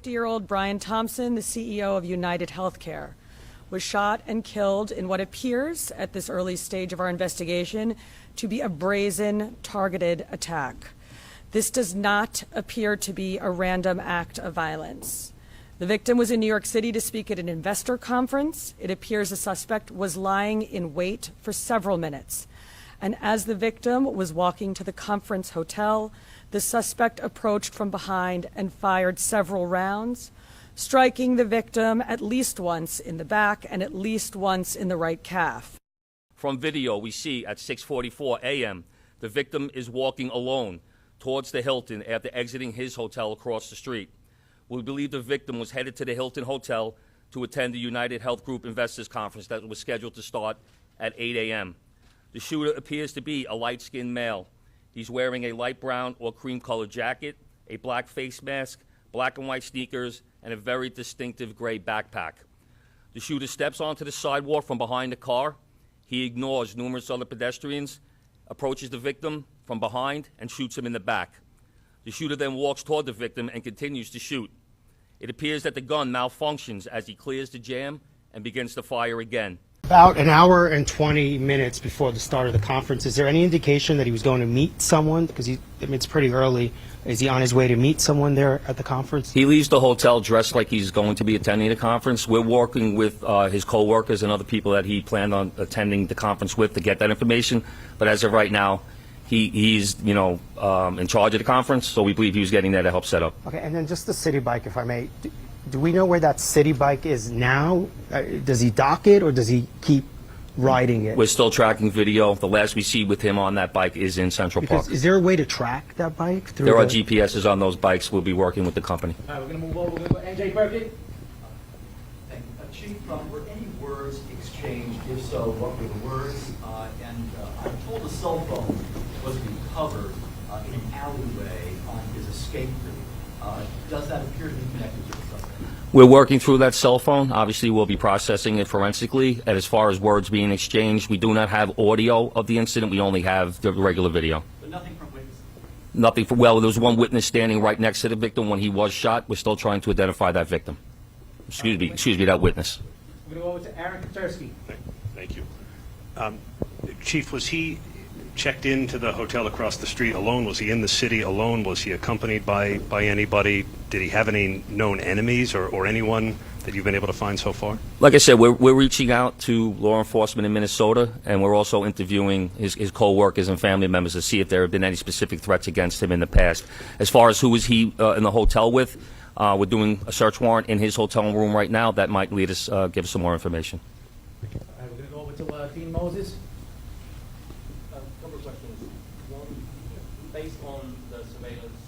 50-year-old Brian Thompson, the CEO of UnitedHealthcare, was shot and killed in what appears, at this early stage of our investigation, to be a brazen, targeted attack. This does not appear to be a random act of violence. The victim was in New York City to speak at an investor conference. It appears the suspect was lying in wait for several minutes. And as the victim was walking to the conference hotel, the suspect approached from behind and fired several rounds, striking the victim at least once in the back and at least once in the right calf. From video, we see at 6:44 a.m., the victim is walking alone towards the Hilton after exiting his hotel across the street. We believe the victim was headed to the Hilton Hotel to attend the United Health Group Investors Conference that was scheduled to start at 8 a.m. The shooter appears to be a light-skinned male. He's wearing a light brown or cream-colored jacket, a black face mask, black and white sneakers, and a very distinctive gray backpack. The shooter steps onto the sidewalk from behind the car. He ignores numerous other pedestrians, approaches the victim from behind, and shoots him in the back. The shooter then walks toward the victim and continues to shoot. It appears that the gun malfunctions as he clears the jam and begins to fire again. About an hour and 20 minutes before the start of the conference, is there any indication that he was going to meet someone? Because it's pretty early. Is he on his way to meet someone there at the conference? He leaves the hotel dressed like he's going to be attending the conference. We're working with his co-workers and other people that he planned on attending the conference with to get that information. But as of right now, he's in charge of the conference, so we believe he was getting there to help set up. Okay, and then just the city bike, if I may. Do we know where that city bike is now? Does he dock it, or does he keep riding it? We're still tracking video. The last we see with him on that bike is in Central Park. Is there a way to track that bike? There are GPSs on those bikes. We'll be working with the company. All right, we're going to move over. We're going to go NJ Burkett. Thank you. Chief, were any words exchanged? If so, what were the words? I'm told a cell phone was recovered in an alleyway on his escape route. Does that appear to be connected to the suspect? We're working through that cell phone. Obviously, we'll be processing it forensically. And as far as words being exchanged, we do not have audio of the incident. We only have the regular video. But nothing from witnesses? Nothing from, well, there was one witness standing right next to the victim when he was shot. We're still trying to identify that victim. Excuse me, that witness. We're going to go over to Aaron Katursky. Thank you. Chief, was he checked into the hotel across the street alone? Was he in the city alone? Was he accompanied by anybody? Did he have any known enemies or anyone that you've been able to find so far? Like I said, we're reaching out to law enforcement in Minnesota, and we're also interviewing his co-workers and family members to see if there have been any specific threats against him in the past. As far as who was he in the hotel with, we're doing a search warrant in his hotel room right now. That might lead us, give us some more information. All right, we're going to go over to Dean Moses. Couple of questions. One, based on the surveillance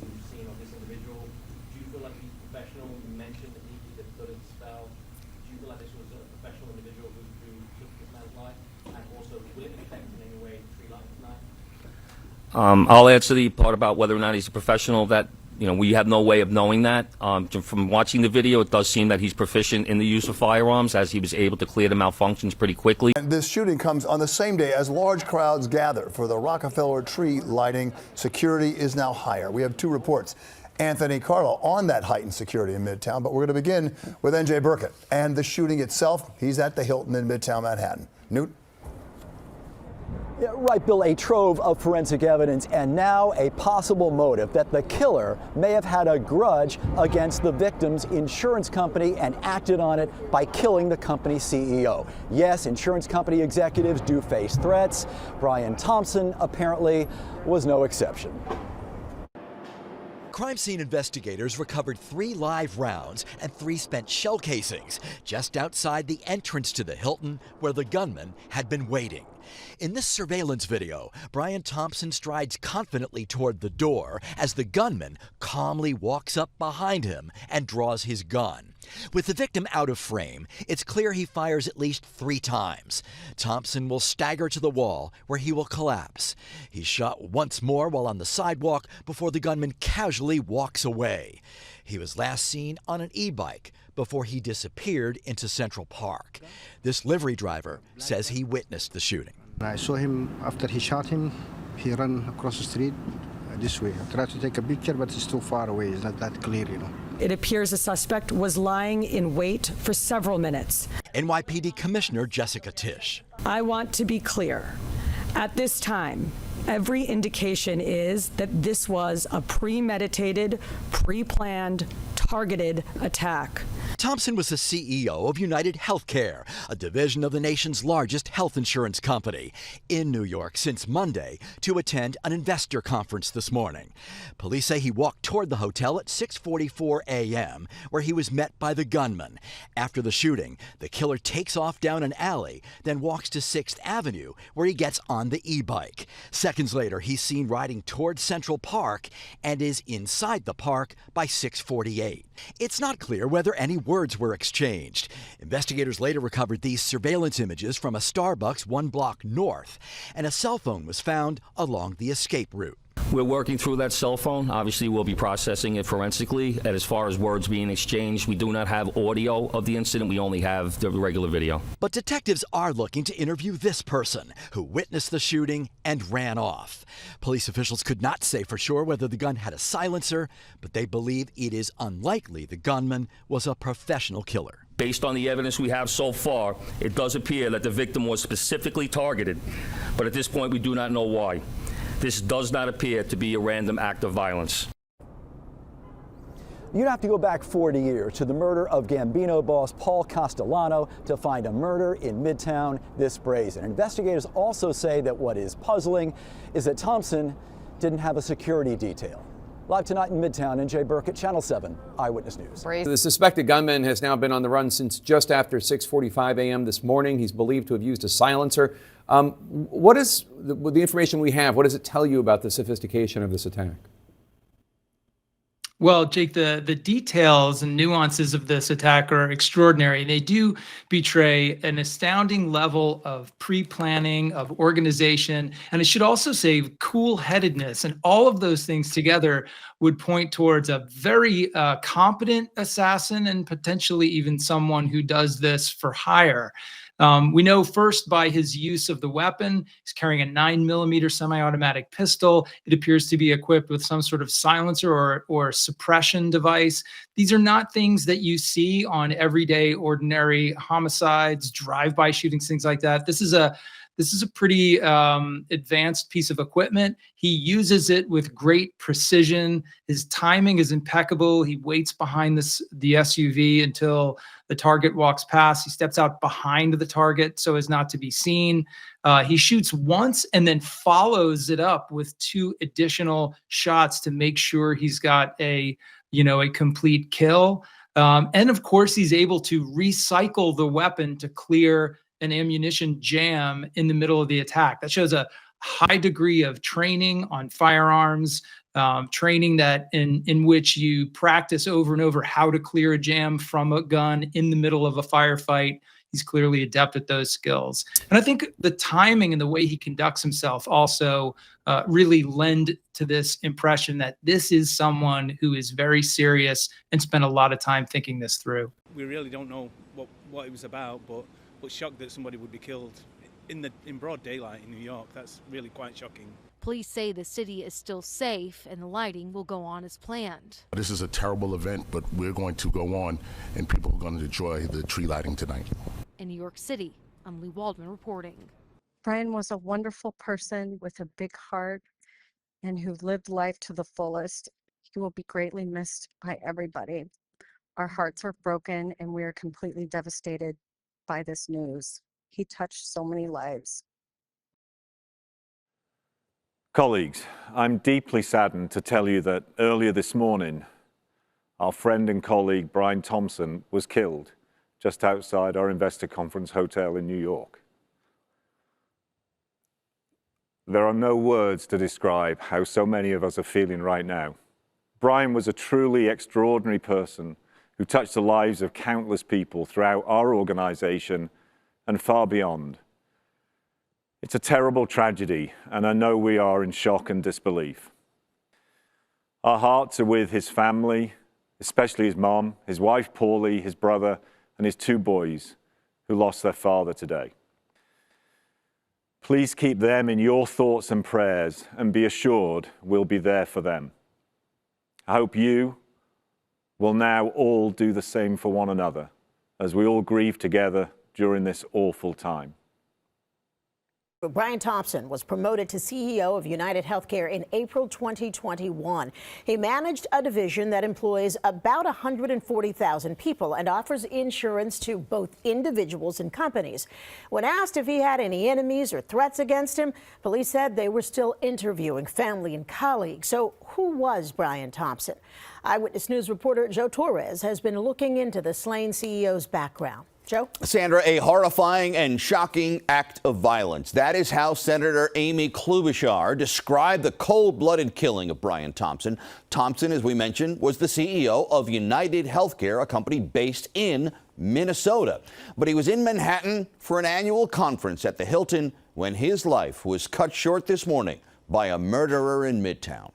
you've seen of this individual, do you feel like he's professional? You mentioned that he did a bullet spell. Do you feel like this was a professional individual who took this man's life? And also, will it affect in any way Tree Life tonight? I'll answer the part about whether or not he's a professional. That we have no way of knowing that. From watching the video, it does seem that he's proficient in the use of firearms, as he was able to clear the malfunctions pretty quickly. And this shooting comes on the same day as large crowds gather for the Rockefeller tree lighting. Security is now higher. We have two reports. Anthony Carlo on that heightened security in Midtown, but we're going to begin with NJ Burkett. And the shooting itself, he's at the Hilton in Midtown Manhattan. Newt? Yeah, right, Bill, a trove of forensic evidence and now a possible motive that the killer may have had a grudge against the victim's insurance company and acted on it by killing the company's CEO. Yes, insurance company executives do face threats. Brian Thompson apparently was no exception. Crime scene investigators recovered 3 live rounds and 3 spent shell casings just outside the entrance to the Hilton where the gunman had been waiting. In this surveillance video, Brian Thompson strides confidently toward the door as the gunman calmly walks up behind him and draws his gun. With the victim out of frame, it's clear he fires at least 3 times. Thompson will stagger to the wall where he will collapse. He's shot once more while on the sidewalk before the gunman casually walks away. He was last seen on an e-bike before he disappeared into Central Park. This livery driver says he witnessed the shooting. I saw him after he shot him. He ran across the street this way. I tried to take a picture, but it's too far away. It's not that clear, It appears the suspect was lying in wait for several minutes. NYPD Commissioner Jessica Tisch. I want to be clear. At this time, every indication is that this was a premeditated, pre-planned, targeted attack. Thompson was the CEO of UnitedHealthcare, a division of the nation's largest health insurance company, in New York since Monday to attend an investor conference this morning. Police say he walked toward the hotel at 6:44 a.m., where he was met by the gunman. After the shooting, the killer takes off down an alley, then walks to 6th Avenue, where he gets on the e-bike. Seconds later, he's seen riding toward Central Park and is inside the park by 6:48. It's not clear whether any words were exchanged. Investigators later recovered these surveillance images from a Starbucks 1 block north, and a cell phone was found along the escape route. We're working through that cell phone. Obviously, we'll be processing it forensically. And as far as words being exchanged, we do not have audio of the incident. We only have the regular video. But detectives are looking to interview this person who witnessed the shooting and ran off. Police officials could not say for sure whether the gun had a silencer, but they believe it is unlikely the gunman was a professional killer. Based on the evidence we have so far, it does appear that the victim was specifically targeted, but at this point we do not know why. This does not appear to be a random act of violence. You'd have to go back 40 years to the murder of Gambino boss Paul Castellano to find a murder in Midtown this brazen. Investigators also say that what is puzzling is that Thompson didn't have a security detail. Live tonight in Midtown, NJ Burkett, Channel 7 Eyewitness News. The suspected gunman has now been on the run since just after 6:45 a.m. this morning. He's believed to have used a silencer. What is the information we have? What does it tell you about the sophistication of this attack? Well, Jake, the details and nuances of this attack are extraordinary. They do betray an astounding level of pre-planning, of organization, and it should also say cool-headedness. And all of those things together would point towards a very competent assassin and potentially even someone who does this for hire. We know first by his use of the weapon. He's carrying a 9mm semi-automatic pistol. It appears to be equipped with some sort of silencer or suppression device. These are not things that you see on everyday, ordinary homicides, drive-by shootings, things like that. This is a pretty advanced piece of equipment. He uses it with great precision. His timing is impeccable. He waits behind the SUV until the target walks past. He steps out behind the target so as not to be seen. He shoots once and then follows it up with 2 additional shots to make sure he's got a complete kill. And of course, he's able to recycle the weapon to clear an ammunition jam in the middle of the attack. That shows a high degree of training on firearms, training that in which you practice over and over how to clear a jam from a gun in the middle of a firefight. He's clearly adept at those skills. And I think the timing and the way he conducts himself also really lend to this impression that this is someone who is very serious and spent a lot of time thinking this through. We really don't know what it was about, but shocked that somebody would be killed in broad daylight in New York. That's really quite shocking. Police say the city is still safe and the lighting will go on as planned. This is a terrible event, but we're going to go on and people are going to enjoy the tree lighting tonight. In New York City, I'm Lee Waldman reporting. Brian was a wonderful person with a big heart and who lived life to the fullest. He will be greatly missed by everybody. Our hearts are broken and we are completely devastated by this news. He touched so many lives. Colleagues, I'm deeply saddened to tell you that earlier this morning, our friend and colleague Brian Thompson was killed just outside our investor conference hotel in New York. There are no words to describe how so many of us are feeling right now. Brian was a truly extraordinary person who touched the lives of countless people throughout our organization and far beyond. It's a terrible tragedy, and I know we are in shock and disbelief. Our hearts are with his family, especially his mom, his wife Paulie, his brother, and his 2 boys who lost their father today. Please keep them in your thoughts and prayers, and be assured we'll be there for them. I hope you, will now all do the same for one another as we all grieve together during this awful time. Brian Thompson was promoted to CEO of UnitedHealthcare in April 2021. He managed a division that employs about 140,000 people and offers insurance to both individuals and companies. When asked if he had any enemies or threats against him, police said they were still interviewing family and colleagues. So who was Brian Thompson? Eyewitness News reporter Joe Torres has been looking into the slain CEO's background. Joe? Sandra, a horrifying and shocking act of violence. That is how Senator Amy Klobuchar described the cold-blooded killing of Brian Thompson. Thompson, as we mentioned, was the CEO of UnitedHealthcare, a company based in Minnesota. But he was in Manhattan for an annual conference at the Hilton when his life was cut short this morning by a murderer in Midtown.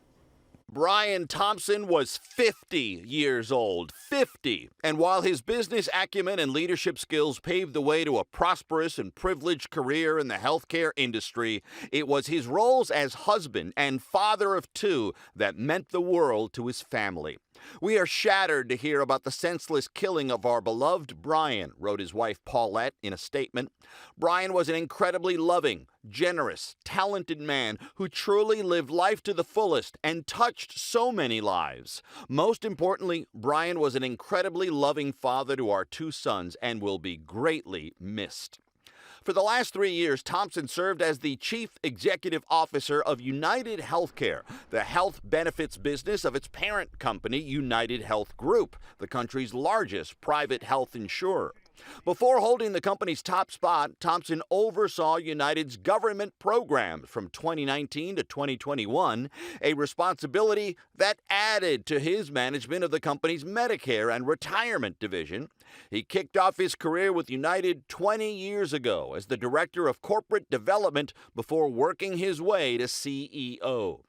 Brian Thompson was 50 years old, 50. And while his business acumen and leadership skills paved the way to a prosperous and privileged career in the healthcare industry, it was his roles as husband and father of two that meant the world to his family. We are shattered to hear about the senseless killing of our beloved Brian, wrote his wife Paulette in a statement. Brian was an incredibly loving, generous, talented man who truly lived life to the fullest and touched so many lives. Most importantly, Brian was an incredibly loving father to our two sons and will be greatly missed. For the last 3 years, Thompson served as the chief executive officer of UnitedHealthcare, the health benefits business of its parent company, UnitedHealth Group, the country's largest private health insurer. Before holding the company's top spot, Thompson oversaw United's government programs from 2019 to 2021, a responsibility that added to his management of the company's Medicare and retirement division. He kicked off his career with United 20 years ago as the director of corporate development before working his way to CEO.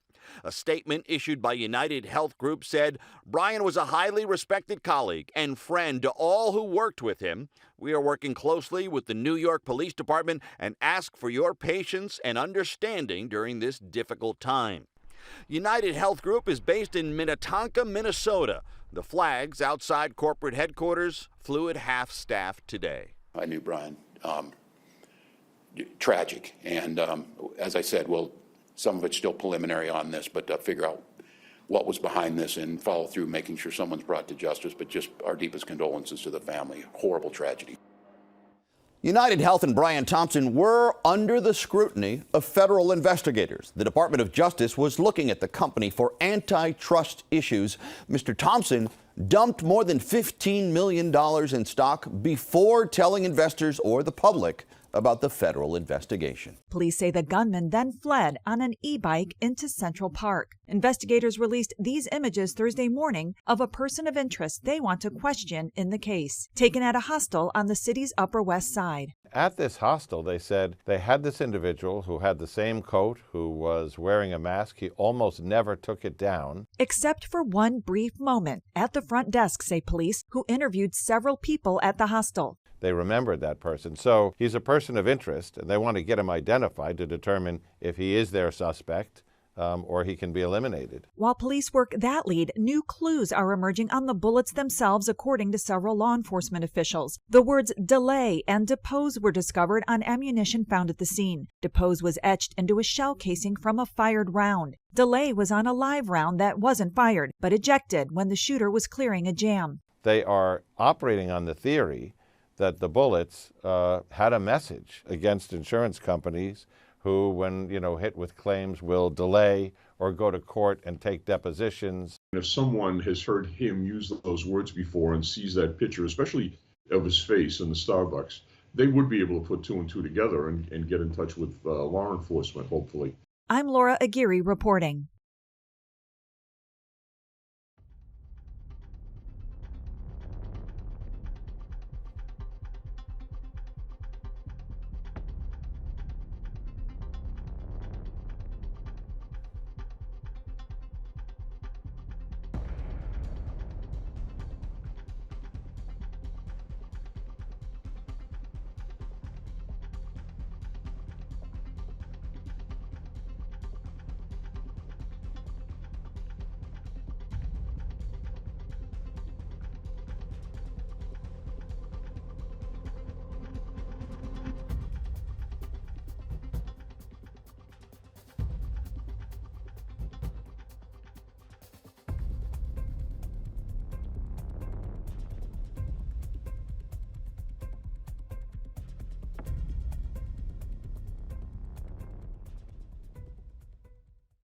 A statement issued by United Health Group said, Brian was a highly respected colleague and friend to all who worked with him. We are working closely with the New York Police Department and ask for your patience and understanding during this difficult time. United Health Group is based in Minnetonka, Minnesota. The flags outside corporate headquarters flew at half-staff today. I knew Brian. Tragic. And as I said, some of it's still preliminary on this, but figure out what was behind this and follow through, making sure someone's brought to justice. But just our deepest condolences to the family. Horrible tragedy. UnitedHealth and Brian Thompson were under the scrutiny of federal investigators. The Department of Justice was looking at the company for antitrust issues. Mr. Thompson dumped more than $15 million in stock before telling investors or the public about the federal investigation. Police say the gunman then fled on an e-bike into Central Park. Investigators released these images Thursday morning of a person of interest they want to question in the case, taken at a hostel on the city's Upper West Side. At this hostel, they said they had this individual who had the same coat, who was wearing a mask. He almost never took it down. Except for one brief moment at the front desk, say police, who interviewed several people at the hostel. They remembered that person. So he's a person of interest, and they want to get him identified to determine if he is their suspect or he can be eliminated. While police work that lead, new clues are emerging on the bullets themselves, according to several law enforcement officials. The words delay and depose were discovered on ammunition found at the scene. Depose was etched into a shell casing from a fired round. Delay was on a live round that wasn't fired, but ejected when the shooter was clearing a jam. They are operating on the theory that the bullets had a message against insurance companies who, when hit with claims, will delay or go to court and take depositions. If someone has heard him use those words before and sees that picture, especially of his face in the Starbucks, they would be able to put two and two together and get in touch with law enforcement, hopefully. I'm Laura Aguirre reporting.